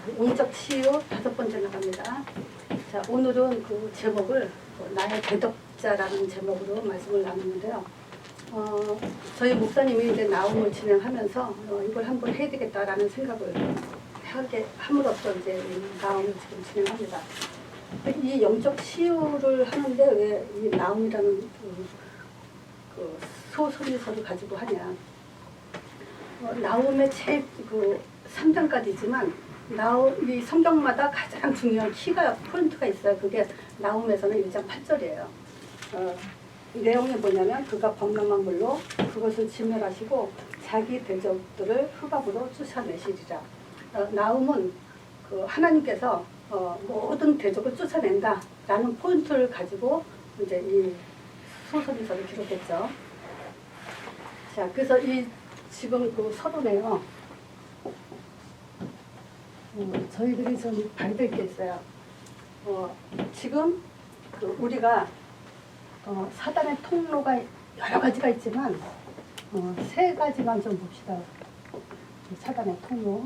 영적 치유 5번째 나갑니다. 자, 오늘은 그 제목을 나의 대덕자라는 제목으로 말씀을 나누는데요. 저희 목사님이 이제 나움을 진행하면서 이걸 한번 해야 되겠다라는 생각을 하게 함으로써 이제 나움을 지금 진행합니다. 이 영적 치유를 하는데 왜 이 나움이라는 그 소설을 가지고 하냐? 나움의 제일 그 3장까지지만 이 성경마다 가장 중요한 키가 포인트가 있어요. 그게 나움에서는 1장 8절이에요. 내용이 뭐냐면 그가 범람한 물로 그것을 진멸하시고 자기 대적들을 흑암으로 쫓아내시리라. 나움은 그 하나님께서 모든 대적을 쫓아낸다라는 포인트를 가지고 이제 이 소설에서를 기록했죠. 자, 그래서 이 지금 그 서론에요. 저희들이 좀 봐야 될 게 있어요. 지금 그 우리가 사단의 통로가 여러 가지가 있지만 3가지만 좀 봅시다. 사단의 통로.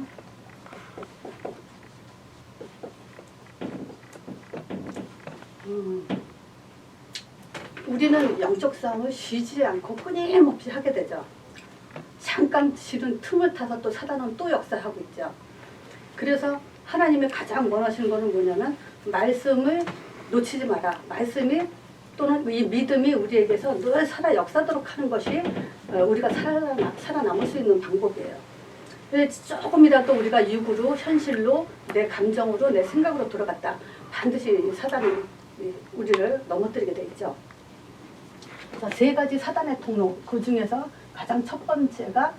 우리는 영적 싸움을 쉬지 않고 끊임없이 하게 되죠. 잠깐 쉬는 틈을 타서 또 사단은 또 역사하고 있죠. 그래서 하나님이 가장 원하시는 것은 뭐냐면 말씀을 놓치지 마라. 말씀이 또는 이 믿음이 우리에게서 늘 역사도록 하는 것이 우리가 살아남을 수 있는 방법이에요. 조금이라도 우리가 육으로 현실로 내 감정으로 내 생각으로 돌아갔다. 반드시 사단이 우리를 넘어뜨리게 돼 있죠. 자, 3가지 사단의 통로. 그 중에서 가장 첫 번째가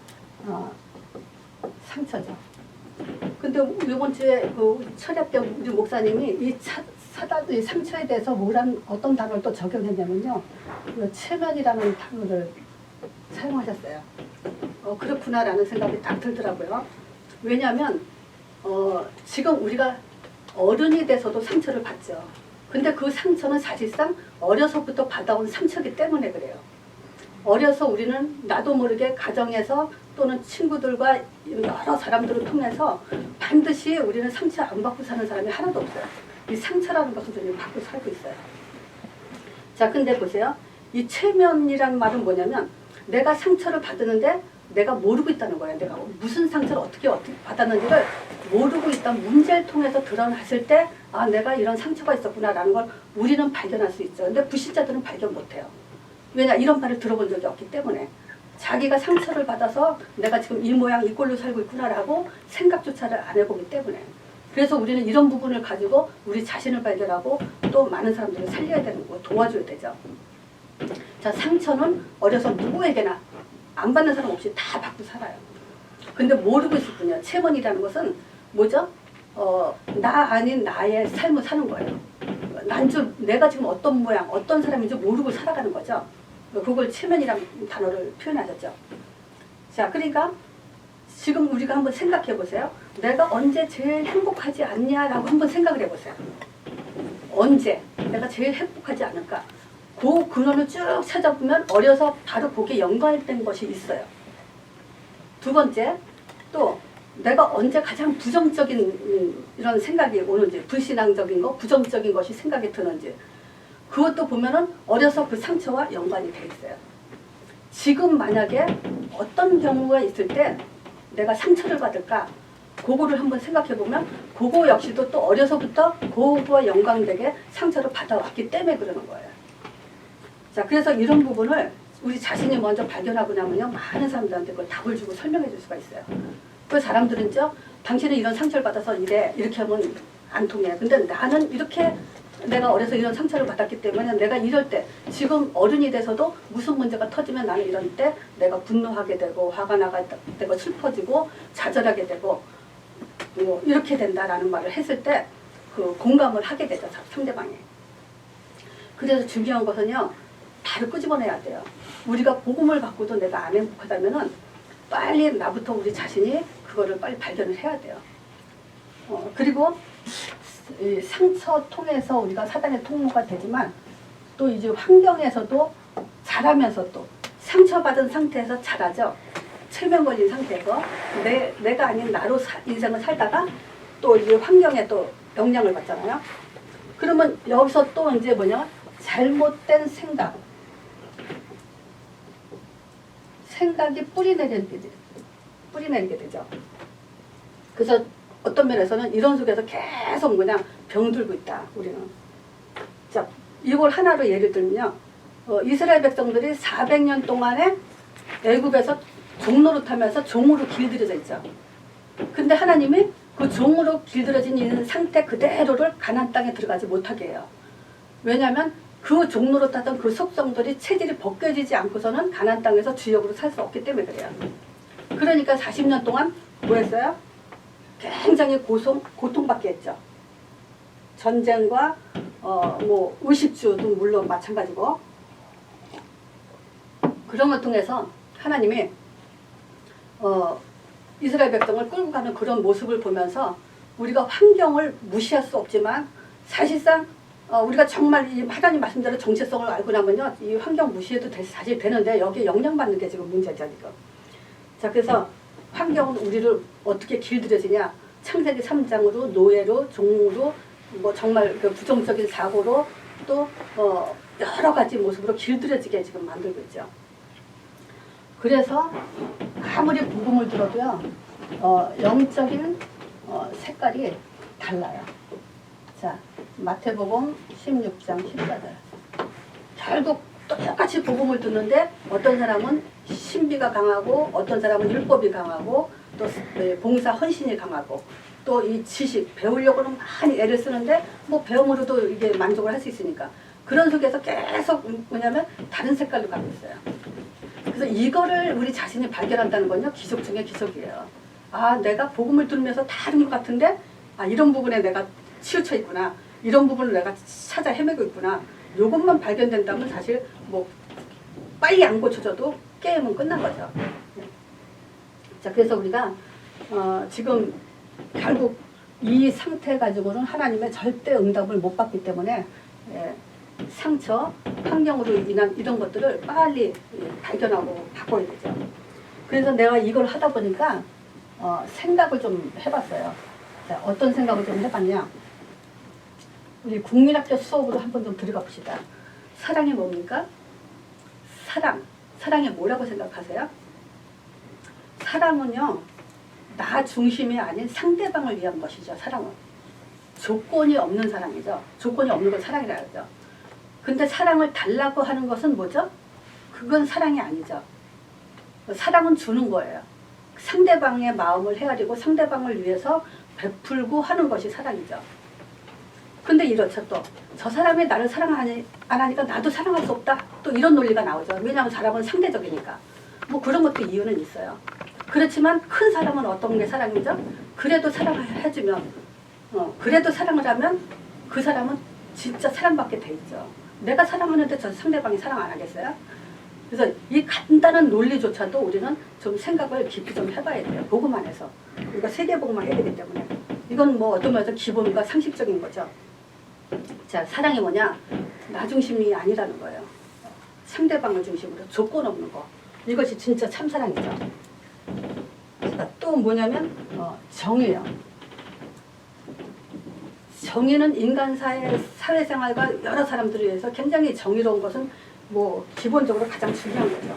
상처죠. 근데 이번 주에 그 철야병 우리 목사님이 이 상처에 대해서 어떤 단어를 또 적용했냐면요. 체면이라는 단어를 사용하셨어요. 그렇구나라는 생각이 딱 들더라고요. 왜냐하면 지금 우리가 어른이 돼서도 상처를 받죠. 근데 그 상처는 사실상 어려서부터 받아온 상처이기 때문에 그래요. 어려서 우리는 나도 모르게 가정에서 또는 친구들과 여러 사람들을 통해서 반드시 우리는 상처 안 받고 사는 사람이 하나도 없어요. 이 상처라는 것을 우리는 받고 살고 있어요. 자, 근데 보세요. 이 체면이라는 말은 뭐냐면 내가 상처를 받았는데 내가 모르고 있다는 거예요. 내가 무슨 상처를 어떻게 받았는지를 모르고 있던 문제를 통해서 드러났을 때 내가 이런 상처가 있었구나라는 걸 우리는 발견할 수 있죠. 근데 불신자들은 발견 못해요. 왜냐? 이런 말을 들어본 적이 없기 때문에 자기가 상처를 받아서 내가 지금 이 모양 이 꼴로 살고 있구나라고 생각조차를 안 해보기 때문에 그래서 우리는 이런 부분을 가지고 우리 자신을 발견하고 또 많은 사람들을 살려야 되는 거 도와줘야 되죠. 자, 상처는 어려서 누구에게나 안 받는 사람 없이 다 받고 살아요. 근데 모르고 있을 뿐이야. 체면이라는 것은 뭐죠? 나 아닌 나의 삶을 사는 거예요. 내가 지금 어떤 모양, 어떤 사람인지 모르고 살아가는 거죠. 그걸 체면이라는 단어를 표현하셨죠. 자, 그러니까 지금 우리가 한번 생각해 보세요. 내가 언제 제일 행복하지 않냐라고 한번 생각을 해보세요. 언제 내가 제일 행복하지 않을까? 그 근원을 쭉 찾아보면 어려서 바로 거기에 연관된 것이 있어요. 2번째, 또 내가 언제 가장 부정적인 이런 생각이 오는지, 불신앙적인 거, 부정적인 것이 생각이 드는지 그것도 보면은 어려서 그 상처와 연관이 돼 있어요. 지금 만약에 어떤 경우가 있을 때 내가 상처를 받을까? 그거를 한번 생각해 보면 그거 역시도 또 어려서부터 그거와 연관되게 상처를 받아왔기 때문에 그러는 거예요. 자, 그래서 이런 부분을 우리 자신이 먼저 발견하고 나면요, 많은 사람들한테 그걸 답을 주고 설명해 줄 수가 있어요. 그 사람들은요, 당신은 이런 상처를 받아서 이렇게 하면 안 통해. 근데 나는 이렇게 내가 어려서 이런 상처를 받았기 때문에 내가 이럴 때 지금 어른이 돼서도 무슨 문제가 터지면 나는 이럴 때 내가 분노하게 되고 화가 나게 되고 슬퍼지고 좌절하게 되고 이렇게 된다라는 말을 했을 때 그 공감을 하게 되죠, 상대방이. 그래서 중요한 것은요, 바로 끄집어내야 돼요. 우리가 복음을 받고도 내가 안 행복하다면은 빨리 나부터 우리 자신이 그거를 빨리 발견을 해야 돼요. 그리고 이 상처 통해서 우리가 사단의 통로가 되지만 또 이제 환경에서도 자라면서 또 상처받은 상태에서 자라죠. 체면 걸린 상태에서 내가 아닌 나로 인생을 살다가 또 이 환경에 또 영향을 받잖아요. 그러면 여기서 또 이제 뭐냐? 잘못된 생각이 뿌리내리게 되죠. 그래서 어떤 면에서는 이런 속에서 계속 그냥 병들고 있다, 우리는. 자, 이걸 하나로 예를 들면요. 이스라엘 백성들이 400년 동안에 애굽에서 종노릇하면서 종으로 길들여져 있죠. 근데 하나님이 그 종으로 길들여진 이 상태 그대로를 가나안 땅에 들어가지 못하게 해요. 왜냐하면 그 종노릇하던 그 속성들이 체질이 벗겨지지 않고서는 가나안 땅에서 주역으로 살 수 없기 때문에 그래요. 그러니까 40년 동안 뭐 했어요? 굉장히 고통받게 했죠. 전쟁과 뭐 의식주도 물론 마찬가지고, 그런 걸 통해서 하나님이 이스라엘 백성을 끌고 가는 그런 모습을 보면서 우리가 환경을 무시할 수 없지만 사실상 우리가 정말 이 하나님 말씀대로 정체성을 알고 나면요, 이 환경 무시해도 사실 되는데 여기에 영향받는 게 지금 문제죠, 지금. 자, 그래서 환경은 우리를 어떻게 길들여지냐? 창세기 3장으로 노예로, 종으로, 뭐 정말 그 부정적인 사고로 또 여러 가지 모습으로 길들여지게 지금 만들고 있죠. 그래서 아무리 복음을 들어도요, 영적인 색깔이 달라요. 자, 마태복음 16장 14절. 결국 똑같이 복음을 듣는데 어떤 사람은 신비가 강하고 어떤 사람은 율법이 강하고 또 봉사 헌신이 강하고 또 이 지식 배우려고는 많이 애를 쓰는데 뭐 배움으로도 이게 만족을 할 수 있으니까 그런 속에서 계속 뭐냐면 다른 색깔로 가고 있어요. 그래서 이거를 우리 자신이 발견한다는 건요, 기적 중에 기적이에요. 아, 내가 복음을 들으면서 다른 것 같은데 이런 부분에 내가 치우쳐 있구나, 이런 부분을 내가 찾아 헤매고 있구나, 요것만 발견된다면 사실 뭐 빨리 안 고쳐져도 게임은 끝난 거죠. 자, 그래서 우리가 지금 결국 이 상태 가지고는 하나님의 절대 응답을 못 받기 때문에 상처, 환경으로 인한 이런 것들을 빨리 발견하고 바꿔야 되죠. 그래서 내가 이걸 하다 보니까 생각을 좀 해봤어요. 자, 어떤 생각을 좀 해봤냐? 우리 국민학교 수업으로 한번 좀 들어가 봅시다. 사랑이 뭡니까? 사랑이 뭐라고 생각하세요? 사랑은요, 나 중심이 아닌 상대방을 위한 것이죠. 사랑은 조건이 없는 사랑이죠. 조건이 없는 걸 사랑이라 하죠. 근데 사랑을 달라고 하는 것은 뭐죠? 그건 사랑이 아니죠. 사랑은 주는 거예요. 상대방의 마음을 헤아리고 상대방을 위해서 베풀고 하는 것이 사랑이죠. 근데 이렇죠. 또 저 사람이 나를 사랑 안 하니까 나도 사랑할 수 없다, 또 이런 논리가 나오죠. 왜냐하면 사람은 상대적이니까. 뭐 그런 것도 이유는 있어요. 그렇지만 큰 사람은 어떤 게 사랑이죠? 그래도 사랑을 해주면, 그래도 사랑을 하면 그 사람은 진짜 사랑받게 돼 있죠. 내가 사랑하는데 저 상대방이 사랑 안 하겠어요? 그래서 이 간단한 논리조차도 우리는 좀 생각을 깊이 좀 해봐야 돼요. 복음 안에서. 우리가 세계복음을 해야 되기 때문에. 이건 뭐 어떤 면에서 기본과 상식적인 거죠. 자, 사랑이 뭐냐? 나 중심이 아니라는 거예요. 상대방을 중심으로 조건 없는 거. 이것이 진짜 참사랑이죠. 또 뭐냐면 정의요. 정의는 인간 사회생활과 여러 사람들을 위해서 굉장히 정의로운 것은 뭐 기본적으로 가장 중요한 거죠.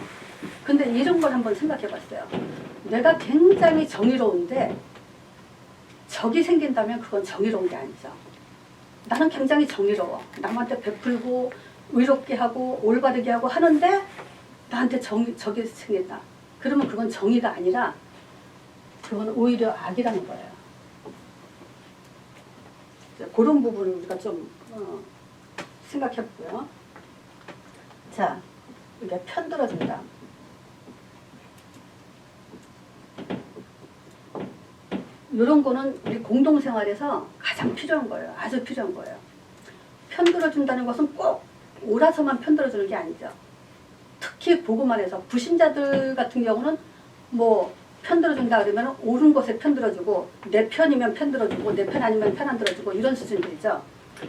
근데 이런 걸 한번 생각해 봤어요. 내가 굉장히 정의로운데 적이 생긴다면 그건 정의로운 게 아니죠. 나는 굉장히 정의로워. 남한테 베풀고 의롭게 하고 올바르게 하고 하는데 나한테 적이 생긴다. 그러면 그건 정의가 아니라 그건 오히려 악이라는 거예요. 그런 부분을 우리가 좀 생각해보고요. 자, 이게 편들어준다. 이런 거는 우리 공동생활에서 가장 필요한 거예요. 아주 필요한 거예요. 편들어준다는 것은 꼭 옳아서만 편들어주는 게 아니죠. 특히 복음 안에서 불신자들 같은 경우는 뭐 편들어준다 그러면 옳은 것에 편들어주고 내 편이면 편들어주고 내 편 아니면 편 안 들어주고 이런 수준들이죠.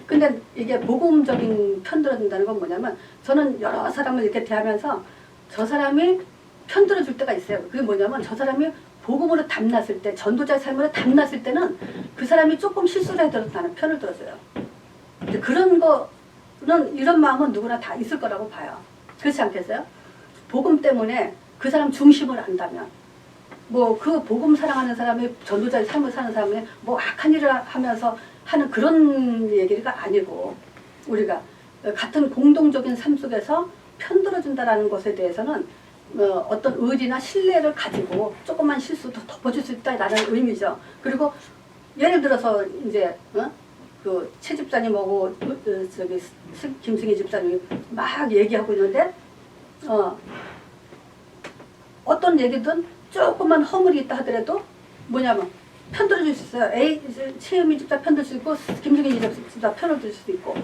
근데 이게 복음적인 편들어준다는 건 뭐냐면 저는 여러 사람을 이렇게 대하면서 저 사람이 편들어줄 때가 있어요. 그게 뭐냐면 저 사람이 복음으로 담났을 때, 전도자의 삶으로 담났을 때는 그 사람이 조금 실수를 해도 나는 편을 들어줘요. 근데 그런 거는, 이런 마음은 누구나 다 있을 거라고 봐요. 그렇지 않겠어요? 복음 때문에 그 사람 중심을 안다면, 뭐 그 복음 사랑하는 사람이 전도자의 삶을 사는 사람이 뭐 악한 일을 하면서 하는 그런 얘기가 아니고, 우리가 같은 공동적인 삶 속에서 편들어준다라는 것에 대해서는 어떤 의리나 신뢰를 가지고 조금만 실수도 덮어줄 수 있다라는 의미죠. 그리고 예를 들어서 이제 그 최 집사님하고 저기 김승희 집사님이 막 얘기하고 있는데 어떤 얘기든 조금만 허물이 있다 하더라도 뭐냐면 편들어줄 수 있어요. 최유미 집사 편들 수 있고 김승희 집사 편을 들 수도 있고,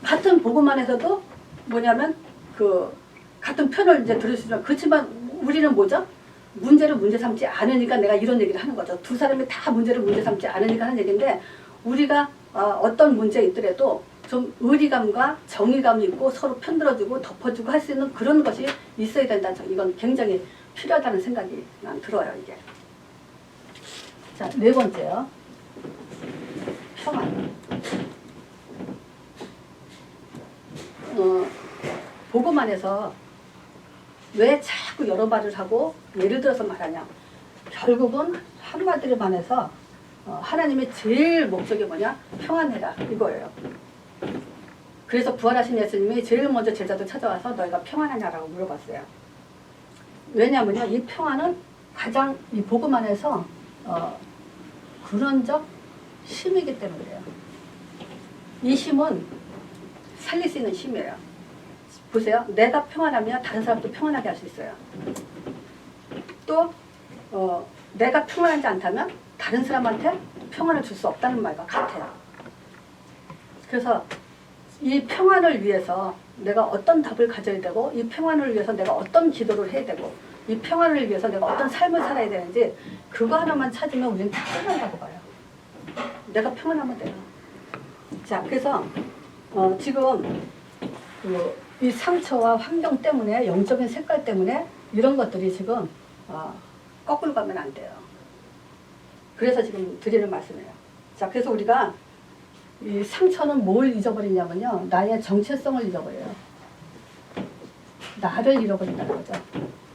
같은 복음 안에서도 뭐냐면 그 같은 편을 이제 들을 수 있지만, 그렇지만 우리는 뭐죠? 문제를 문제 삼지 않으니까 내가 이런 얘기를 하는 거죠. 두 사람이 다 문제를 문제 삼지 않으니까 하는 얘기인데, 우리가 어떤 문제 있더라도 좀 의리감과 정의감이 있고 서로 편들어주고 덮어주고 할 수 있는 그런 것이 있어야 된다는 점, 이건 굉장히 필요하다는 생각이 난 들어요, 이게. 자, 네 번째요. 평안. 복음 안에서 왜 자꾸 여러 말을 하고 예를 들어서 말하냐. 결국은 한마디로 말해서 하나님의 제일 목적이 뭐냐? 평안해라, 이거예요. 그래서 부활하신 예수님이 제일 먼저 제자들 찾아와서 너희가 평안하냐라고 물어봤어요. 왜냐면요, 이 평안은 가장 이 복음 안에서 근원적 힘이기 때문이에요. 이 힘은 살릴 수 있는 힘이에요. 보세요. 내가 평안하면 다른 사람도 평안하게 할 수 있어요. 또 내가 평안하지 않다면 다른 사람한테 평안을 줄 수 없다는 말과 같아요. 그래서 이 평안을 위해서 내가 어떤 답을 가져야 되고, 이 평안을 위해서 내가 어떤 기도를 해야 되고, 이 평안을 위해서 내가 어떤 삶을 살아야 되는지, 그거 하나만 찾으면 우리는 다 끝난다고 봐요. 내가 평안하면 돼요. 자, 그래서 지금 이 상처와 환경 때문에, 영적인 색깔 때문에 이런 것들이 지금 거꾸로 가면 안 돼요. 그래서 지금 드리는 말씀이에요. 자, 그래서 우리가 이 상처는 뭘 잊어버리냐면요, 나의 정체성을 잊어버려요. 나를 잃어버린다는 거죠.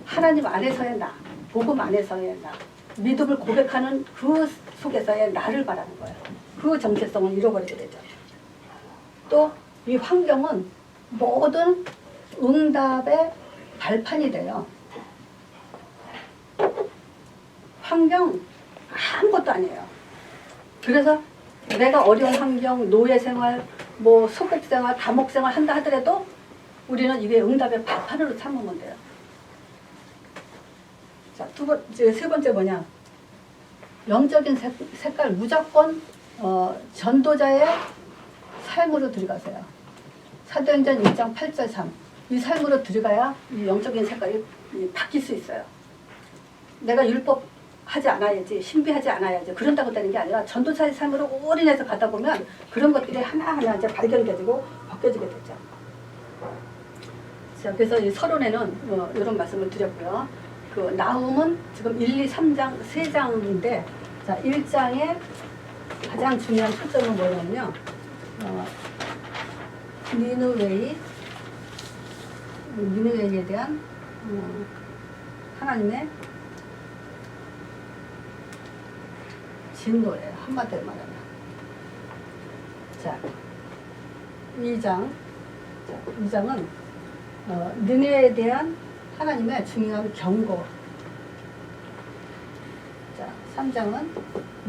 하나님 안에서의 나, 복음 안에서의 나, 믿음을 고백하는 그 속에서의 나를 바라는 거예요. 그 정체성을 잃어버리게 되죠. 또 이 환경은 모든 응답의 발판이 돼요. 환경 아무것도 아니에요. 그래서 내가 어려운 환경, 노예 생활, 뭐 소극 생활, 감옥 생활 한다 하더라도 우리는 이게 응답의 발판으로 삼으면 돼요. 자, 세 번째 뭐냐? 영적인 색깔, 무조건 전도자의 삶으로 들어가세요. 사도행전 1장 8절 3. 이 삶으로 들어가야 이 영적인 색깔이 바뀔 수 있어요. 내가 율법 하지 않아야지, 신비하지 않아야지, 그런다고 되는 게 아니라 전도자의 삶으로 올인해서 가다 보면 그런 것들이 하나하나 이제 발견되고 벗겨지게 되죠. 자, 그래서 이 서론에는 이런 말씀을 드렸고요. 그 나훔은 지금 1, 2, 3장, 3장인데, 자, 1장의 가장 중요한 초점은 뭐냐면요. 니느웨이에 대한 하나님의 진노예요. 한마디로 말하면. 자, 2장은 니느웨이에 대한 하나님의 중요한 경고. 자, 3장은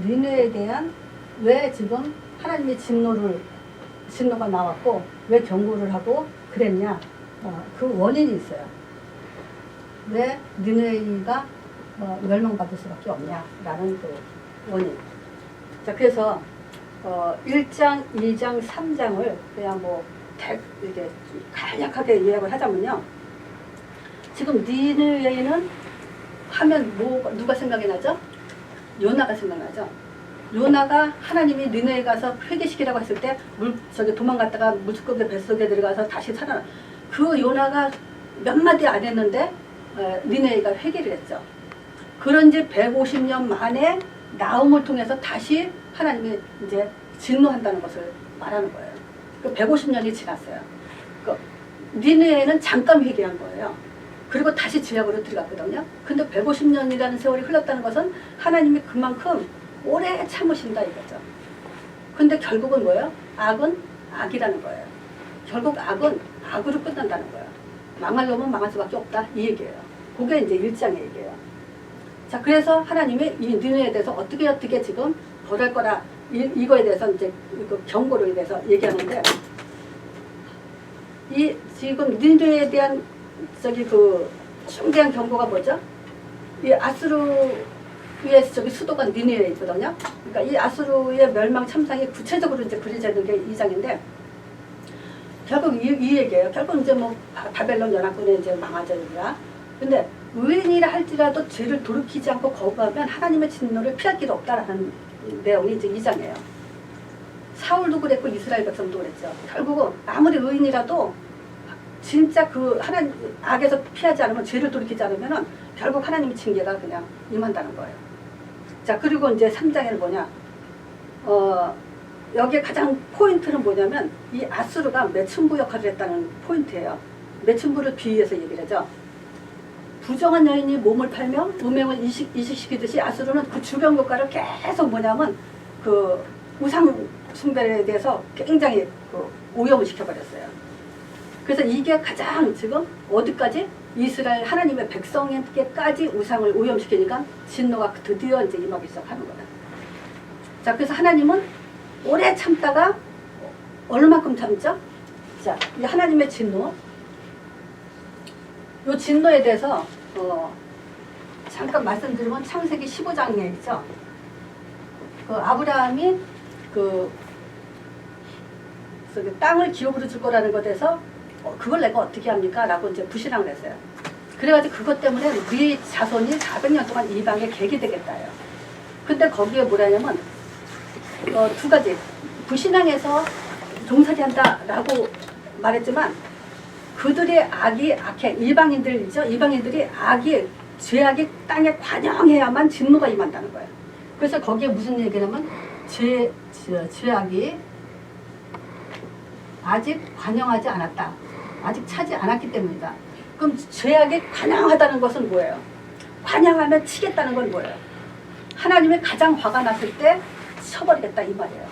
니느웨이에 대한 왜 지금 하나님의 진노가 나왔고 왜 경고를 하고 그랬냐, 그 원인이 있어요. 왜 니느웨이가 멸망받을 수밖에 없냐라는 그 원인. 자, 그래서 1장, 2장, 3장을 그냥 뭐 이렇게 간략하게 요약을 하자면요. 지금 니느웨이는 하면 누가 생각이 나죠? 요나가 생각나죠? 요나가 하나님이 니느웨이 가서 회개시키라고 했을 때 도망갔다가 물고기 뱃속에 들어가서 다시 살아나. 그 요나가 몇 마디 안 했는데 니느웨이가 회개를 했죠. 그런지 150년 만에 나음을 통해서 다시 하나님이 이제 진노한다는 것을 말하는 거예요. 그 150년이 지났어요. 그 니느웨는 잠깐 회개한 거예요. 그리고 다시 죄악으로 들어갔거든요. 근데 150년이라는 세월이 흘렀다는 것은 하나님이 그만큼 오래 참으신다 이거죠. 근데 결국은 뭐예요? 악은 악이라는 거예요. 결국 악은 악으로 끝난다는 거예요. 망할 놈은 망할 수밖에 없다 이 얘기예요. 그게 이제 1장의 얘기예요. 자, 그래서 하나님이 이 니느웨에 대해서 어떻게 지금 벌할 거라 이거에 대해서 이제 그 경고를 대해서 얘기하는데, 이 지금 니느웨에 대한 저기 그 중대한 경고가 뭐죠? 이 아수르의 저기 수도가 니느웨에 있거든요. 그러니까 이 아수르의 멸망 참상이 구체적으로 이제 그려져 있는 게 2장인데, 결국 이 얘기예요. 결국 이제 뭐 바벨론 연합군에 이제 망하자니까. 근데 의인이라 할지라도 죄를 돌이키지 않고 거부하면 하나님의 진노를 피할 길 없다라는 내용이 이제 2장이에요. 사울도 그랬고 이스라엘 백성도 그랬죠. 결국은 아무리 의인이라도 진짜 그 하나님 악에서 피하지 않으면, 죄를 돌이키지 않으면은 결국 하나님의 징계가 그냥 임한다는 거예요. 자, 그리고 이제 3장에는 뭐냐? 여기에 가장 포인트는 뭐냐면 이 아수르가 매춘부 역할을 했다는 포인트예요. 매춘부를 비유해서 얘기를 하죠. 부정한 여인이 몸을 팔며 음행을 이식시키듯이 아수르는 그 주변 국가를 계속 뭐냐면 그 우상 숭배에 대해서 굉장히 그 오염을 시켜버렸어요. 그래서 이게 가장 지금 어디까지? 이스라엘 하나님의 백성에게까지 우상을 오염시키니까 진노가 드디어 이제 임하기 시작하는 거예요. 자, 그래서 하나님은 오래 참다가 얼마큼 참죠? 자, 이 하나님의 진노. 이 진노에 대해서 잠깐 말씀드리면 창세기 15장에 있죠. 그 아브라함이 그 땅을 기업으로 줄 거라는 것에서 그걸 내가 어떻게 합니까? 라고 이제 부신앙을 했어요. 그래가지고 그것 때문에 네 자손이 400년 동안 이방에 객이 되겠다요. 근데 거기에 뭐라냐면 두 가지. 부신앙에서 종살이한다라고 말했지만 그들의 악이 악해. 이방인들이죠. 이방인들이 죄악이 땅에 관영해야만 진노가 임한다는 거예요. 그래서 거기에 무슨 얘기냐면 죄악이 아직 관영하지 않았다. 아직 차지 않았기 때문이다. 그럼 죄악이 관영하다는 것은 뭐예요? 관영하면 치겠다는 건 뭐예요? 하나님이 가장 화가 났을 때 쳐버리겠다 이 말이에요.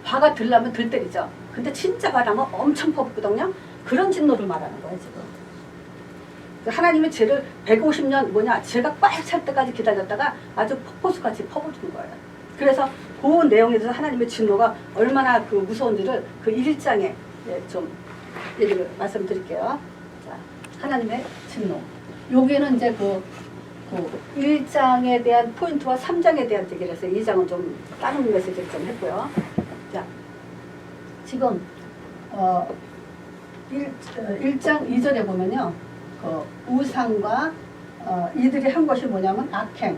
화가 들려면 들 때리죠. 근데 진짜 화나면 엄청 퍼붓거든요. 그런 진노를 말하는 거예요 지금. 하나님의 죄를 150년 죄가 꽉 찰 때까지 기다렸다가 아주 폭포수같이 퍼부은 거예요. 그래서 그 내용에 대해서 하나님의 진노가 얼마나 그 무서운지를 그 1장에 좀 얘기를 말씀드릴게요. 자, 하나님의 진노. 여기는 이제 그 1장에 대한 포인트와 3장에 대한 얘기를 해서 2장은 좀 다른 메시지를 좀 했고요. 자, 지금 1장 2절에 보면요. 그 우상과 이들이 한 것이 뭐냐면 악행,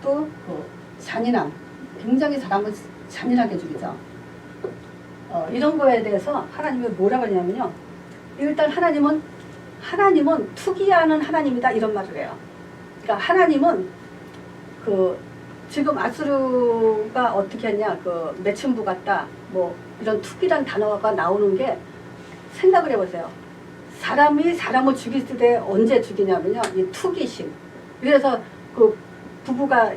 또 그 잔인함, 굉장히 사람을 잔인하게 죽이죠. 이런 거에 대해서 하나님이 뭐라고 하냐면요. 일단 하나님은 투기하는 하나님이다 이런 말을 해요. 그러니까 하나님은 그 지금 아수르가 어떻게 했냐, 그 매춘부 같다, 뭐 이런 투기란 단어가 나오는 게 생각을 해보세요. 사람이 사람을 죽일 때 언제 죽이냐면요, 이 투기심. 그래서 그 부부가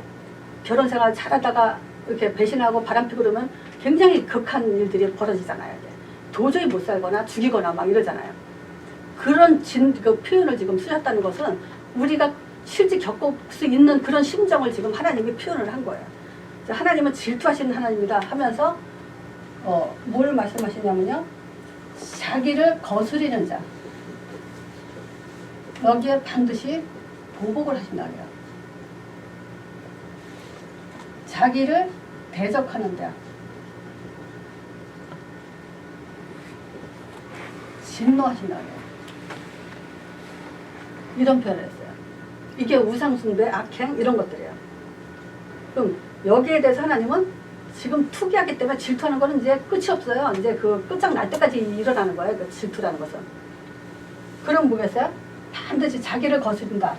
결혼 생활 잘하다가 이렇게 배신하고 바람피고 그러면 굉장히 극한 일들이 벌어지잖아요. 도저히 못 살거나 죽이거나 막 이러잖아요. 그런 그 표현을 지금 쓰셨다는 것은 우리가 실제 겪을 수 있는 그런 심정을 지금 하나님이 표현을 한 거예요. 하나님은 질투하시는 하나님이다 하면서 뭘 말씀하시냐면요. 자기를 거스리는 자, 여기에 반드시 보복을 하신다고 해요. 자기를 대적하는 자, 진노하신다고 해요. 이런 표현을 했어요. 이게 우상숭배, 악행 이런 것들이에요. 그럼 여기에 대해서 하나님은 지금 투기하기 때문에 질투하는 거는 이제 끝이 없어요. 이제 그 끝장날 때까지 일어나는 거예요. 그 질투라는 것은. 그럼 뭐겠어요? 반드시 자기를 거스른다.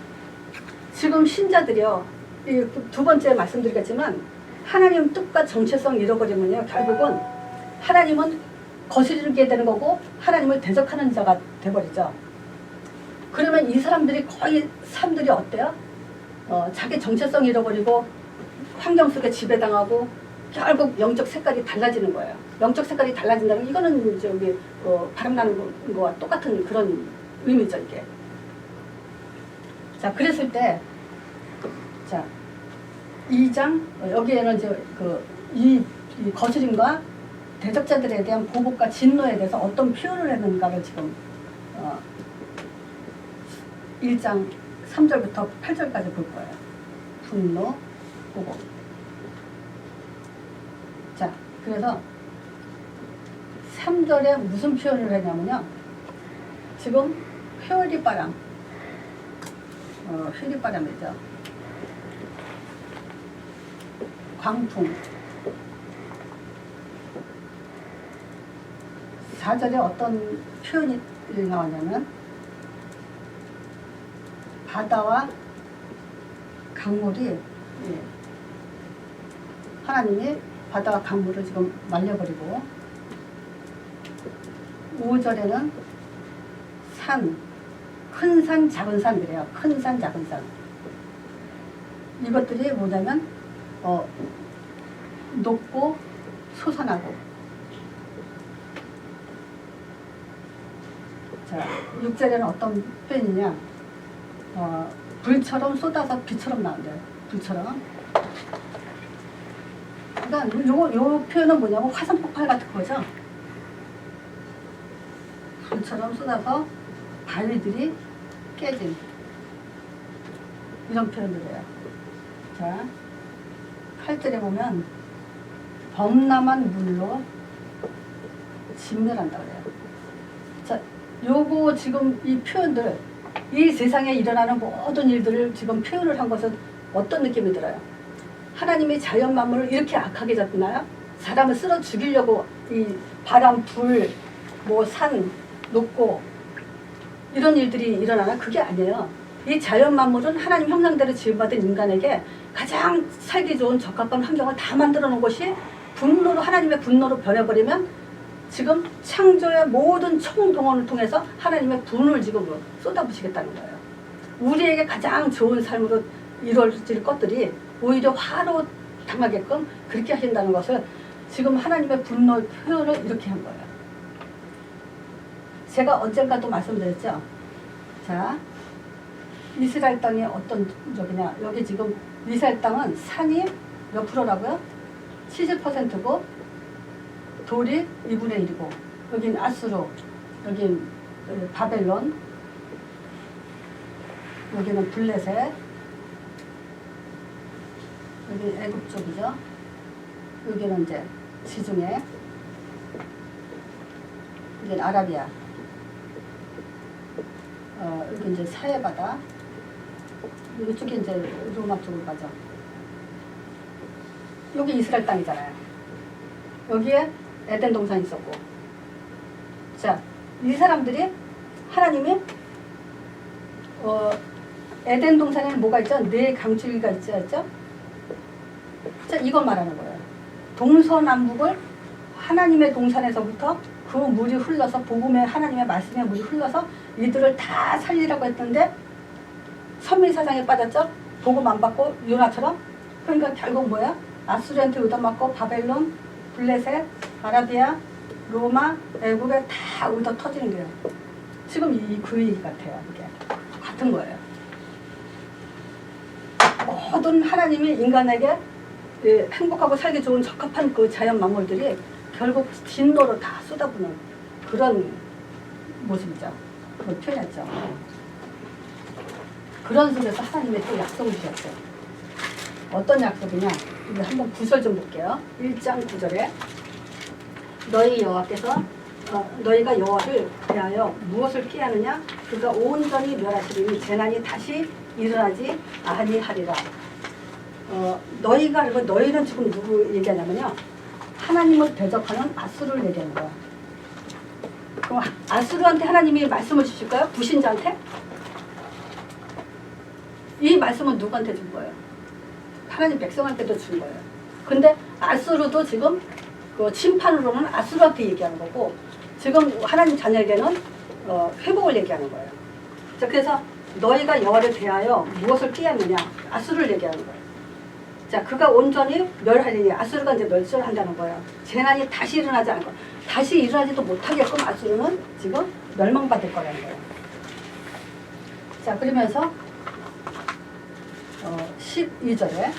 지금 신자들이요. 이 두 번째 말씀드리겠지만 하나님 뜻과 정체성 잃어버리면요. 결국은 하나님은 거스르게 되는 거고 하나님을 대적하는 자가 돼버리죠. 그러면 이 사람들이 거의 사람들이 어때요? 자기 정체성 잃어버리고 환경 속에 지배당하고 결국 영적 색깔이 달라지는 거예요. 영적 색깔이 달라진다는 이거는 저기 바람나는 거와 똑같은 그런 의미죠 이게. 자 그랬을 때 자 2장 여기에는 이제 이 거스림과 대적자들에 대한 보복과 진노에 대해서 어떤 표현을 했는가를 지금 1장 3절부터 8절까지 볼 거예요. 분노, 보복. 자, 그래서 3절에 무슨 표현을 했냐면요. 지금 회오리바람, 회오리바람이죠. 광풍. 4절에 어떤 표현이 나오냐면 바다와 강물이 하나님이 바다와 강물을 지금 말려버리고 5절에는 산, 큰 산, 작은 산 그래요. 큰 산, 작은 산. 이것들이 뭐냐면 높고 솟아나고 자, 6절에는 어떤 표현이냐 불처럼 쏟아서 비처럼 나온대요. 불처럼. 그러니까 요 표현은 뭐냐면 화산폭발 같은 거죠. 불처럼 쏟아서 바위들이 깨진 이런 표현들이에요. 자, 8절에 보면 범람한 물로 진멸한다 그래요. 자, 요거 지금 이 표현들 이 세상에 일어나는 모든 일들을 지금 표현을 한 것은 어떤 느낌이 들어요? 하나님이 자연 만물을 이렇게 악하게 잡나요? 사람을 쓸어 죽이려고 이 바람, 불, 뭐 산, 높고 이런 일들이 일어나나? 그게 아니에요. 이 자연 만물은 하나님 형상대로 지음받은 인간에게 가장 살기 좋은 적합한 환경을 다 만들어 놓은 것이 분노로 하나님의 분노로 변해버리면 지금 창조의 모든 총동원을 통해서 하나님의 분을 지금 쏟아부시겠다는 거예요. 우리에게 가장 좋은 삶으로 이루어질 것들이 오히려 화로 당하게끔 그렇게 하신다는 것을 지금 하나님의 분노 표현을 이렇게 한 거예요. 제가 언젠가도 말씀드렸죠. 자, 이스라엘 땅이 어떤 적이냐. 여기 지금 이스라엘 땅은 산이 몇 프로라고요? 70%고 돌이 2분의 1이고 여긴 아수르, 여긴 바벨론, 여기는 블레셋, 여기 애굽 쪽이죠. 여기는 이제 지중해, 여기는 아라비아, 여기 이제 사해바다, 이쪽이 이제 로마 쪽으로 가죠. 여기 이스라엘 땅이잖아요. 여기에 에덴 동산이 있었고. 자, 이 사람들이 하나님이 에덴 동산에는 뭐가 있죠? 네 강줄기가 있죠? 자, 이걸 말하는 거예요. 동서남북을 하나님의 동산에서부터 그 물이 흘러서 복음의 하나님의 말씀의 물이 흘러서 이들을 다 살리라고 했는데 선민사상에 빠졌죠? 복음 안 받고 요나처럼. 그러니까 결국 뭐야? 아수르한테 얻어맞고 바벨론, 블레셋, 아라비아, 로마, 애국에 다 얻어 터지는 거예요. 지금 그 얘기 같아요. 이게 같은 거예요. 모든 하나님이 인간에게 행복하고 살기 좋은 적합한 그 자연 만물들이 결국 진노로 다 쏟아부는 그런 모습이죠. 그걸 표현했죠. 그런 속에서 하나님의 또 약속을 주셨어요. 어떤 약속이냐? 우리 한번 9절 좀 볼게요. 1장 9절에 너희 여호와께서 너희가 여호와를 대하여 무엇을 피하느냐? 그가 온전히 멸하시리니 재난이 다시 일어나지 아니하리라. 너희가 그리고 너희는 지금 누구 얘기하냐면요. 하나님을 대적하는 아수르를 얘기하는 거야. 그럼 아수르한테 하나님이 말씀을 주실까요? 불신자한테? 이 말씀은 누구한테 준 거예요? 하나님 백성한테도 준 거예요. 근데 아수르도 지금 그 심판으로는 아수르한테 얘기하는 거고 지금 하나님 자녀에게는 회복을 얘기하는 거예요. 자, 그래서 너희가 여호와를 대하여 무엇을 피하느냐? 아수르를 얘기하는 거예요. 자, 그가 온전히 멸하리니 아수르가 이제 멸절을 한다는 거예요. 재난이 다시 일어나지 않을 거예요. 다시 일어나지도 못하게끔 아수르는 지금 멸망받을 거라는 거예요. 자, 그러면서 12절에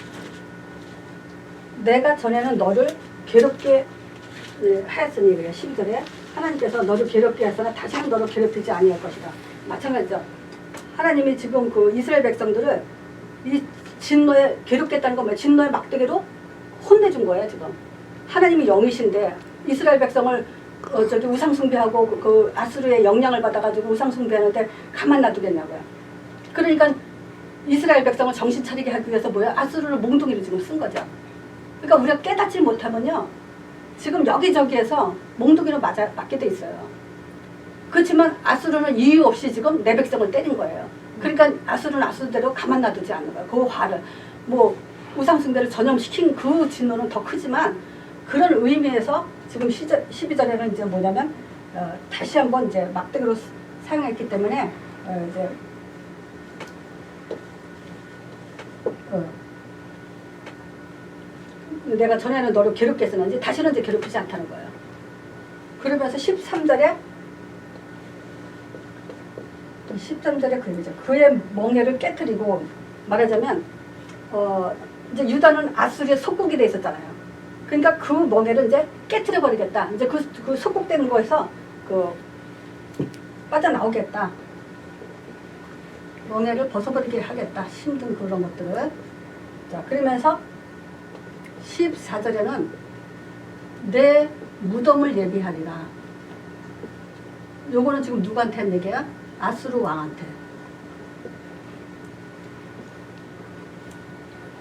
내가 전에는 너를 괴롭게 하였으니 그래요. 12절에 하나님께서 너를 괴롭게 하였으나 다시는 너를 괴롭히지 아니할 것이다. 마찬가지죠. 하나님이 지금 그 이스라엘 백성들을 이 진노에 괴롭겠다는 건 뭐예요? 진노의 막대기로 혼내준 거예요. 지금 하나님이 영이신데 이스라엘 백성을 저기 우상숭배하고 그 아수르의 영향을 받아가지고 우상숭배하는데 가만 놔두겠냐고요. 그러니까 이스라엘 백성을 정신 차리게 하기 위해서 뭐야? 아수르를 몽둥이로 지금 쓴 거죠. 그러니까 우리가 깨닫지 못하면요, 지금 여기저기에서 몽둥이로 맞게 돼 있어요. 그렇지만 아수르는 이유 없이 지금 내 백성을 때린 거예요. 그러니까 아수르는 아수르대로 가만 놔두지 않는 거예요. 그 화를 뭐 우상숭배를 전염시킨 그 진노는 더 크지만 그런 의미에서 지금 12절에는 이제 뭐냐면 다시 한번 이제 막대기로 사용했기 때문에 이제 내가 전에는 너를 괴롭게 했었는지 다시는 이제 괴롭히지 않다는 거예요. 그러면서 13절에 그 얘기죠. 그의 멍에를 깨뜨리고 말하자면 이제 유다는 아수르의 속국이 돼 있었잖아요. 그러니까 그 멍에를 이제 깨뜨려 버리겠다. 이제 그 속국되는 거에서 빠져나오겠다. 멍에를 벗어버리게 하겠다. 힘든 그런 것들을. 자, 그러면서 14절에는 내 무덤을 예비하리라. 요거는 지금 누구한테 한 얘기야? 아수르 왕한테.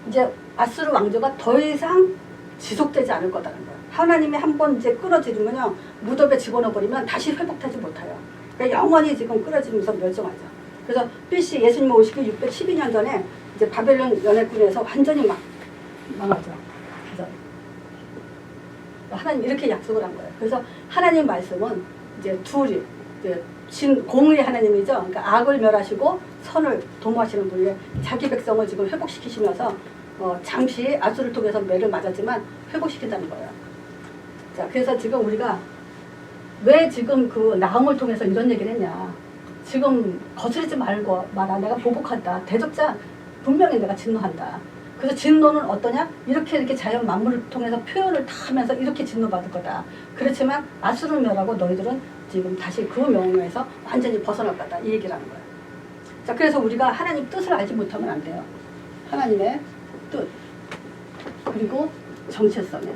이제 아수르 왕조가 더 이상 지속되지 않을 거다는 거예요. 하나님이 한번 이제 끊어지면요, 무덤에 집어넣어버리면 다시 회복하지 못해요. 그러니까 영원히 지금 끊어지면서 멸종하죠. 그래서 BC 예수님 오시기 612년 전에 이제 바벨론 연합군에서 완전히 막 망하죠. 그래서 하나님 이렇게 약속을 한 거예요. 그래서 하나님 말씀은 이제 둘이 이제 공의 하나님이죠. 그러니까 악을 멸하시고 선을 도모하시는 분이 자기 백성을 지금 회복시키시면서 잠시 아수를 통해서 매를 맞았지만 회복시킨다는 거예요. 자, 그래서 지금 우리가 왜 지금 그 나음을 통해서 이런 얘기를 했냐. 지금 거스르지 말고 마라. 내가 보복한다. 대적자 분명히 내가 진노한다. 그래서 진노는 어떠냐? 이렇게 자연 만물을 통해서 표현을 다 하면서 이렇게 진노받을 거다. 그렇지만 아수를 멸하고 너희들은 지금 다시 그 명령에서 완전히 벗어날 거다. 이 얘기를 하는 거예요. 자, 그래서 우리가 하나님 뜻을 알지 못하면 안 돼요. 하나님의 뜻. 그리고 정체성이에요.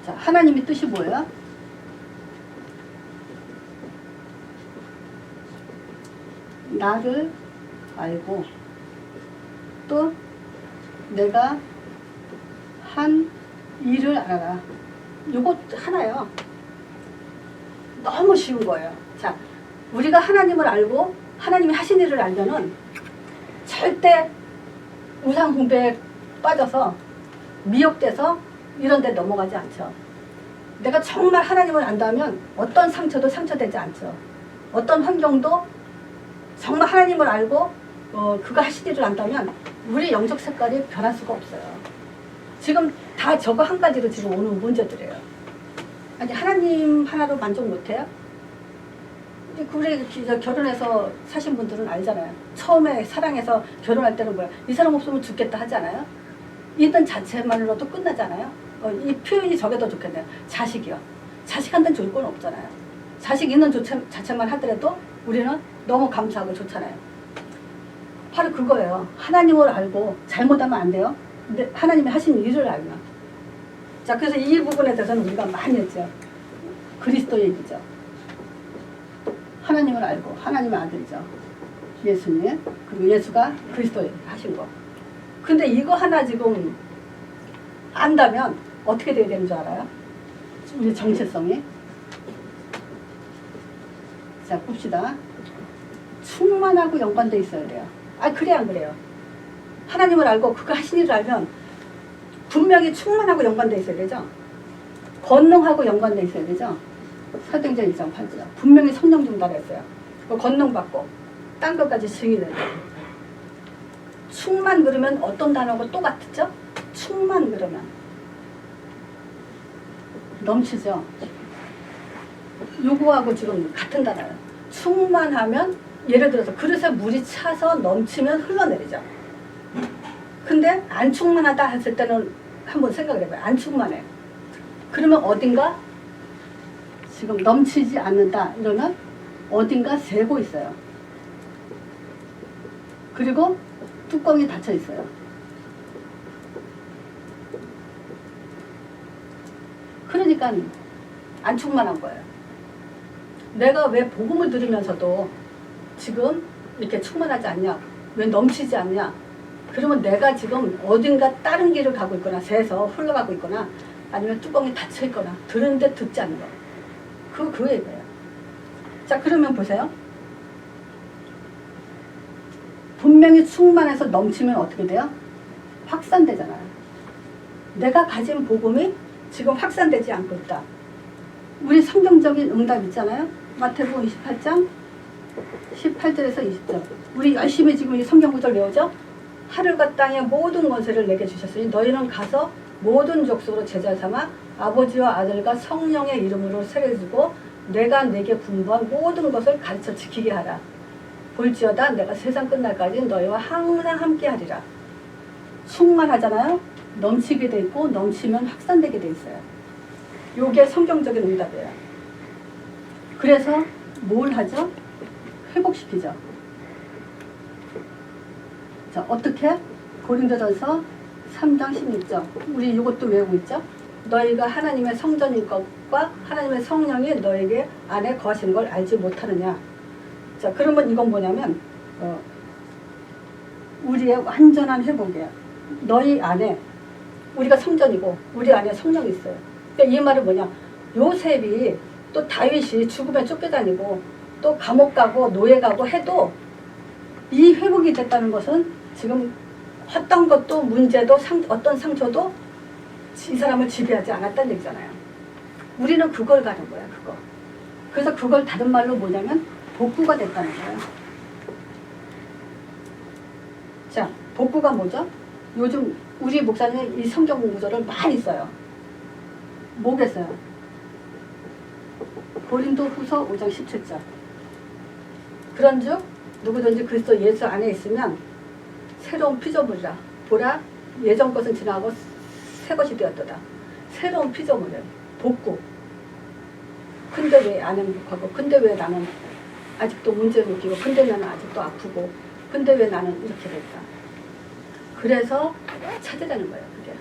자, 하나님의 뜻이 뭐예요? 나를 알고 또 내가 한 일을 알아라. 요거 하나예요. 너무 쉬운 거예요. 자, 우리가 하나님을 알고 하나님이 하신 일을 알면은 절대 우상 숭배에 빠져서 미혹돼서 이런 데 넘어가지 않죠. 내가 정말 하나님을 안다면 어떤 상처도 상처되지 않죠. 어떤 환경도 정말 하나님을 알고 그가 하신 일을 안다면 우리 영적 색깔이 변할 수가 없어요. 지금 다 저거 한 가지로 지금 오는 문제들이에요. 아니, 하나님 하나로 만족 못해요? 우리 결혼해서 사신 분들은 알잖아요. 처음에 사랑해서 결혼할 때는 뭐야? 이 사람 없으면 죽겠다 하지 않아요? 있던 자체만으로도 끝나잖아요. 이 표현이 저게 더 좋겠네요. 자식이요. 자식한테는 좋을 건 없잖아요. 자식 있는 자체만 하더라도 우리는 너무 감사하고 좋잖아요. 바로 그거예요. 하나님을 알고 잘못하면 안 돼요. 근데 하나님이 하신 일을 알면. 자, 그래서 이 부분에 대해서는 우리가 많이 했죠. 그리스도 얘기죠. 하나님을 알고 하나님의 아들이죠. 예수님. 그리고 예수가 그리스도 얘기를 하신 거. 근데 이거 하나 지금 안다면 어떻게 돼야 되는 줄 알아요? 우리 정체성이. 자, 봅시다. 충만하고 연관돼 있어야 돼요. 아, 그래 안 그래요? 하나님을 알고 그거 하신 일을 알면 분명히 충만하고 연관돼 있어야 되죠. 권능하고 연관돼 있어야 되죠. 사도행전 1장 8절. 분명히 성령 중달했어요. 그 권능 받고 딴 것까지 증인을. 충만 그러면 어떤 단어가 또 같죠? 충만 그러면 넘치죠. 요거하고 지금 같은 단어예요. 충만하면 예를 들어서 그릇에 물이 차서 넘치면 흘러내리죠. 근데 안 충만하다 했을 때는 한번 생각을 해봐요. 안 충만해. 그러면 어딘가 지금 넘치지 않는다 이러면 어딘가 새고 있어요. 그리고 뚜껑이 닫혀 있어요. 그러니까 안 충만한 거예요. 내가 왜 복음을 들으면서도 지금 이렇게 충만하지 않냐? 왜 넘치지 않냐? 그러면 내가 지금 어딘가 다른 길을 가고 있거나 새서 흘러가고 있거나 아니면 뚜껑이 닫혀 있거나 들은데 듣지 않는 거. 그 얘기예요. 자, 그러면 보세요. 분명히 충만해서 넘치면 어떻게 돼요? 확산되잖아요. 내가 가진 복음이 지금 확산되지 않고 있다. 우리 성경적인 응답 있잖아요. 마태복음 28장 18절에서 20절. 우리 열심히 지금 이 성경 구절 외우죠? 하늘과 땅의 모든 권세를 내게 주셨으니 너희는 가서 모든 족속으로 제자 삼아 아버지와 아들과 성령의 이름으로 세례주고 내가 내게 분부한 모든 것을 가르쳐 지키게 하라. 볼지어다 내가 세상 끝날까지 너희와 항상 함께 하리라. 충만하잖아요. 넘치게 돼 있고 넘치면 확산되게 돼 있어요. 요게 성경적인 응답이에요. 그래서 뭘 하죠? 회복시키죠. 자, 어떻게? 고린도전서 3장 16절. 우리 이것도 외우고 있죠? 너희가 하나님의 성전인 것과 하나님의 성령이 너에게 안에 거하시는 걸 알지 못하느냐. 자, 그러면 이건 뭐냐면 우리의 완전한 회복이에요. 너희 안에 우리가 성전이고 우리 안에 성령이 있어요. 그러니까 이 말은 뭐냐? 요셉이 또 다윗이 죽음에 쫓겨다니고 또 감옥 가고 노예 가고 해도 이 회복이 됐다는 것은 지금 어떤 것도 문제도 어떤 상처도 이 사람을 지배하지 않았다는 얘기잖아요. 우리는 그걸 가는 거야, 그거. 그래서 그걸 다른 말로 뭐냐면 복구가 됐다는 거예요. 자, 복구가 뭐죠? 요즘 우리 목사님이 이 성경 구절을 많이 써요. 뭐겠어요? 고린도 후서 5장 17절. 그런즉 누구든지 그리스도 예수 안에 있으면 새로운 피조물이라. 보라, 예전 것은 지나고 새 것이 되었도다. 새로운 피조물이에요. 복구. 근데 왜 안 행복하고, 근데 왜 나는 아직도 문제를 느끼고, 근데 나는 아직도 아프고, 근데 왜 나는 이렇게 됐다. 그래서 찾으라는 거예요. 그게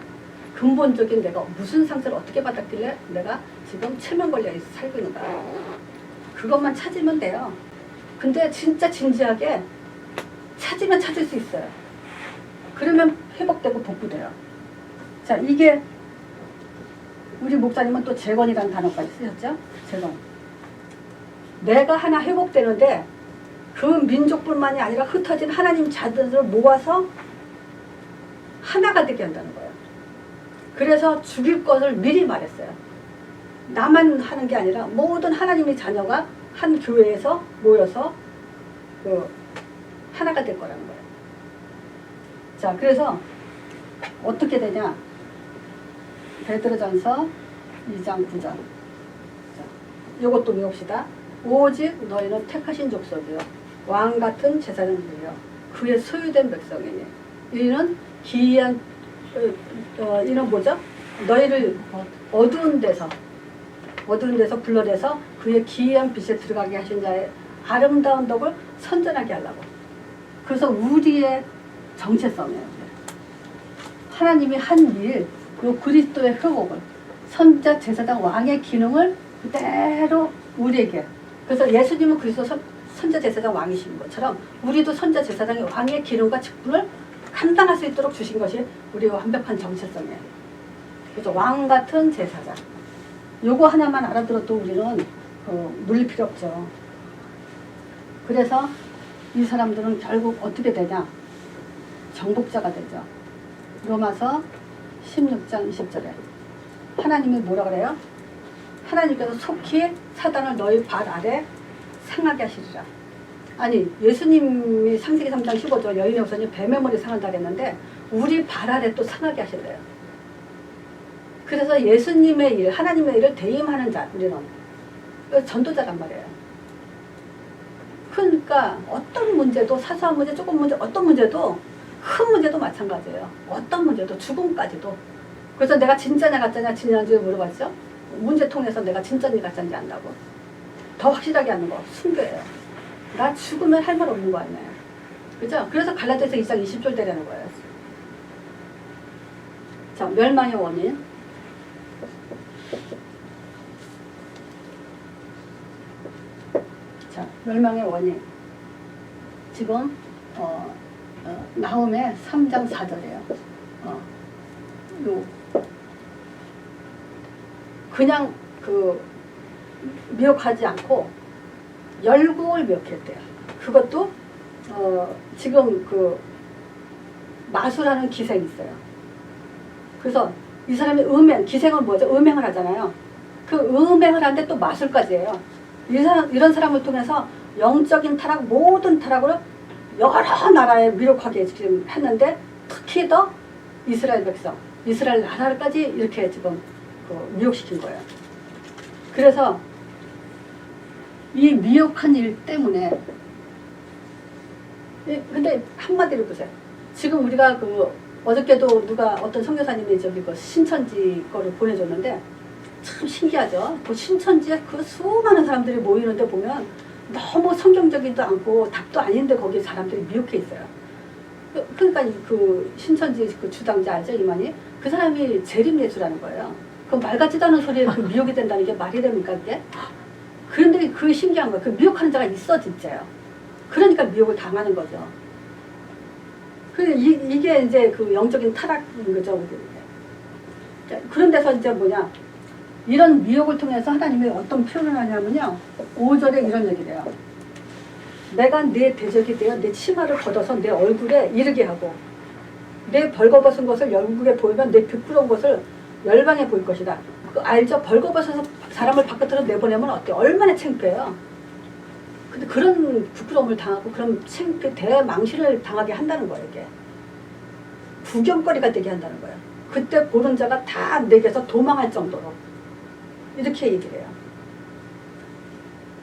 근본적인 내가 무슨 상처를 어떻게 받았길래 내가 지금 체면 걸려 살고 있는가. 그것만 찾으면 돼요. 근데 진짜 진지하게 찾으면 찾을 수 있어요. 그러면 회복되고 복구돼요. 자, 이게 우리 목사님은 또 재건이라는 단어까지 쓰셨죠? 재건. 내가 하나 회복되는데 그 민족뿐만이 아니라 흩어진 하나님 자들을 모아서 하나가 되게 한다는 거예요. 그래서 죽일 것을 미리 말했어요. 나만 하는 게 아니라 모든 하나님의 자녀가 한 교회에서 모여서 하나가 될 거라는 거예요. 자, 그래서 어떻게 되냐? 베드로전서 2장 9절. 자, 이것도 외웁시다. 오직 너희는 택하신 족속이요 왕 같은 제사장들이요 그의 소유된 백성이니 이는 기이한 이는 뭐죠? 너희를 어두운 데서 불러내서 그의 기이한 빛에 들어가게 하신 자의 아름다운 덕을 선전하게 하려고. 그래서 우리의 정체성이에요. 하나님이 한 일, 요 그리스도의 회복을, 선자, 제사장, 왕의 기능을 그대로 우리에게. 그래서 예수님은 그리스도 선자, 제사장, 왕이신 것처럼 우리도 선자, 제사장의 왕의 기능과 직분을 감당할 수 있도록 주신 것이 우리의 완벽한 정체성이에요. 그래서 왕 같은 제사장. 요거 하나만 알아들어도 우리는 물릴 필요 없죠. 그래서 이 사람들은 결국 어떻게 되냐? 정복자가 되죠. 로마서 16장 20절에 하나님이 뭐라 그래요? 하나님께서 속히 사단을 너희 발 아래 상하게 하시리라. 아니 예수님이 창세기 3장 15절 여인의 후손이 뱀의 머리 상한다 그랬는데 우리 발 아래 또 상하게 하시래요. 그래서 예수님의 일, 하나님의 일을 대임하는 자, 우리는 전도자란 말이에요. 그러니까 어떤 문제도, 사소한 문제, 조금 문제, 어떤 문제도, 큰 문제도 마찬가지예요. 어떤 문제도, 죽음까지도. 그래서 내가 진짜냐 가짜냐 지난주에 물어봤죠. 문제통해서 내가 진짜인지 가짜인지 안다고. 더 확실하게 하는 거 순교예요. 나 죽으면 할 말 없는 거 아니에요. 그죠? 그래서 갈라디아서 2장 20절 되라는 거예요. 자, 멸망의 원인. 자, 멸망의 원인. 지금 나홈의 3장 4절이에요. 그냥 미혹하지 않고 열국을 미혹했대요. 그것도 지금 마술하는 기생이 있어요. 그래서 이 사람이 기생은 뭐죠? 음행을 하잖아요. 그 음행을 하는데 또 마술까지 해요. 이런 사람을 통해서 영적인 타락, 모든 타락으로 여러 나라에 미혹하게 지금 했는데 특히 더 이스라엘 백성, 이스라엘 나라까지 이렇게 지금 미혹시킨 거예요. 그래서 이 미혹한 일 때문에 근데 한마디로 보세요. 지금 우리가 어저께도 누가 어떤 선교사님이 저기 신천지 거를 보내줬는데 참 신기하죠. 그 신천지에 수많은 사람들이 모이는데 보면 너무 성경적이지도 않고 답도 아닌데 거기 사람들이 미혹해 있어요. 그러니까 신천지 주당자 알죠? 이만희? 그 사람이 재림예수라는 거예요. 그 말 같지도 않은 소리에 미혹이 된다는 게 말이 됩니까 그게? 그런데 그 신기한 거예요. 미혹하는 자가 있어 진짜요. 그러니까 미혹을 당하는 거죠. 이게 이제 영적인 타락인 거죠. 그런 데서 이제 뭐냐? 이런 미혹을 통해서 하나님이 어떤 표현을 하냐면요. 5절에 이런 얘기를 해요. 내가 내 대적이 되어 내 치마를 걷어서 내 얼굴에 이르게 하고 내 벌거벗은 것을 열국에 보이면 내 부끄러운 것을 열방에 보일 것이다. 알죠? 벌거벗어서 사람을 바깥으로 내보내면 어때요? 얼마나 창피해요. 근데 그런 부끄러움을 당하고 그런 대망신을 당하게 한다는 거예요. 이게 구경거리가 되게 한다는 거예요. 그때 보는 자가 다 내게서 도망할 정도로 이렇게 얘기를 해요.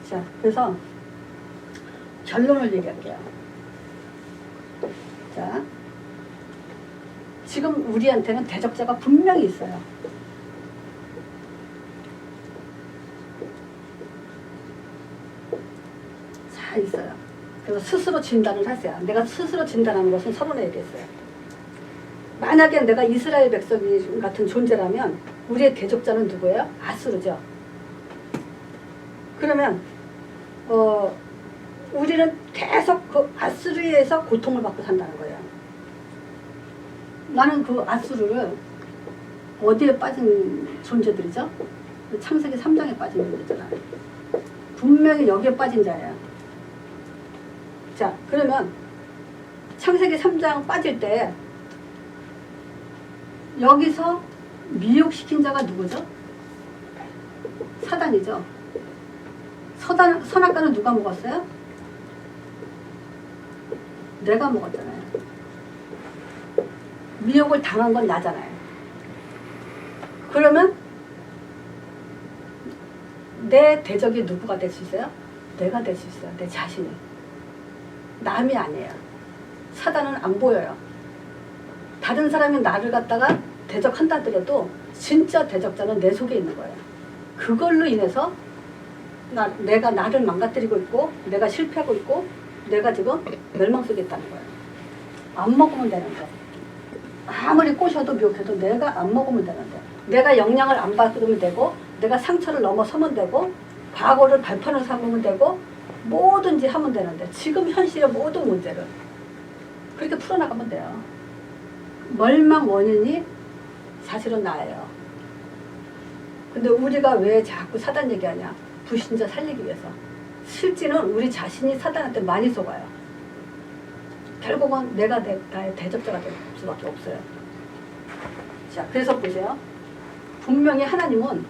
자, 그래서 결론을 얘기할게요. 자, 지금 우리한테는 대적자가 분명히 있어요. 다 있어요. 그래서 스스로 진단을 하세요. 내가 스스로 진단하는 것은 서론에 얘기했어요. 만약에 내가 이스라엘 백성 같은 존재라면 우리의 대적자는 누구예요? 아수르죠. 그러면 우리는 계속 그 아수르에서 고통을 받고 산다는 거예요. 나는 그 아수르를 어디에 빠진 존재들이죠? 창세기 3장에 빠진 존재잖아요. 분명히 여기에 빠진 자예요. 자, 그러면 창세기 3장 빠질 때 여기서 미혹시킨 자가 누구죠? 사단이죠. 선악과는 누가 먹었어요? 내가 먹었잖아요. 미혹을 당한 건 나잖아요. 그러면 내 대적이 누구가 될 수 있어요? 내가 될 수 있어요. 내 자신이. 남이 아니에요. 사단은 안 보여요. 다른 사람이 나를 갖다가 대적한다 하더라도 진짜 대적자는 내 속에 있는 거예요. 그걸로 인해서 내가 나를 망가뜨리고 있고 내가 실패하고 있고 내가 지금 멸망 속에 있다는 거예요. 안 먹으면 되는데 아무리 꼬셔도 미혹해도 내가 안 먹으면 되는데 내가 영향을 안 받으면 되고 내가 상처를 넘어서면 되고 과거를 발판으로 삼으면 되고 뭐든지 하면 되는데 지금 현실의 모든 문제를 그렇게 풀어나가면 돼요. 멸망 원인이 사실은 나예요. 근데 우리가 왜 자꾸 사단 얘기하냐? 불신자 살리기 위해서. 실제는 우리 자신이 사단한테 많이 속아요. 결국은 내가 나의 대적자가 될 수밖에 없어요. 자, 그래서 보세요. 분명히 하나님은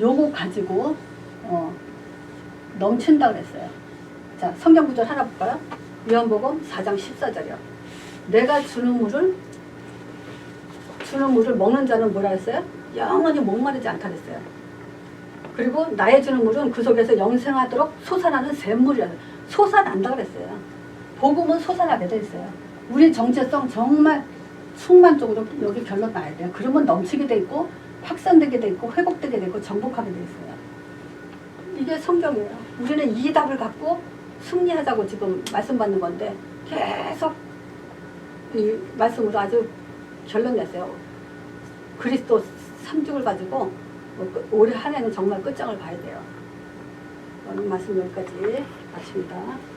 요거 가지고 넘친다 그랬어요. 자, 성경 구절 하나 볼까요? 요한복음 4장 14절이요. 내가 주는 물을 먹는 자는 뭐라 했어요? 영원히 목마르지 않다 그랬어요. 그리고 나의 주는 물은 그 속에서 영생하도록 솟아나는 샘물이라 솟아난다 그랬어요. 복음은 솟아나게 돼 있어요. 우리 정체성 정말 충만적으로 여기 결론 나야 돼요. 그러면 넘치게 돼 있고 확산되게 돼 있고 회복되게 돼 있고 정복하게 돼 있어요. 이게 성경이에요. 우리는 이 답을 갖고 승리하자고 지금 말씀 받는 건데 계속 이 말씀으로 아주 결론 냈어요. 그리스도 3죽을 가지고 올해 한 해는 정말 끝장을 봐야 돼요. 오늘 말씀 여기까지 마칩니다.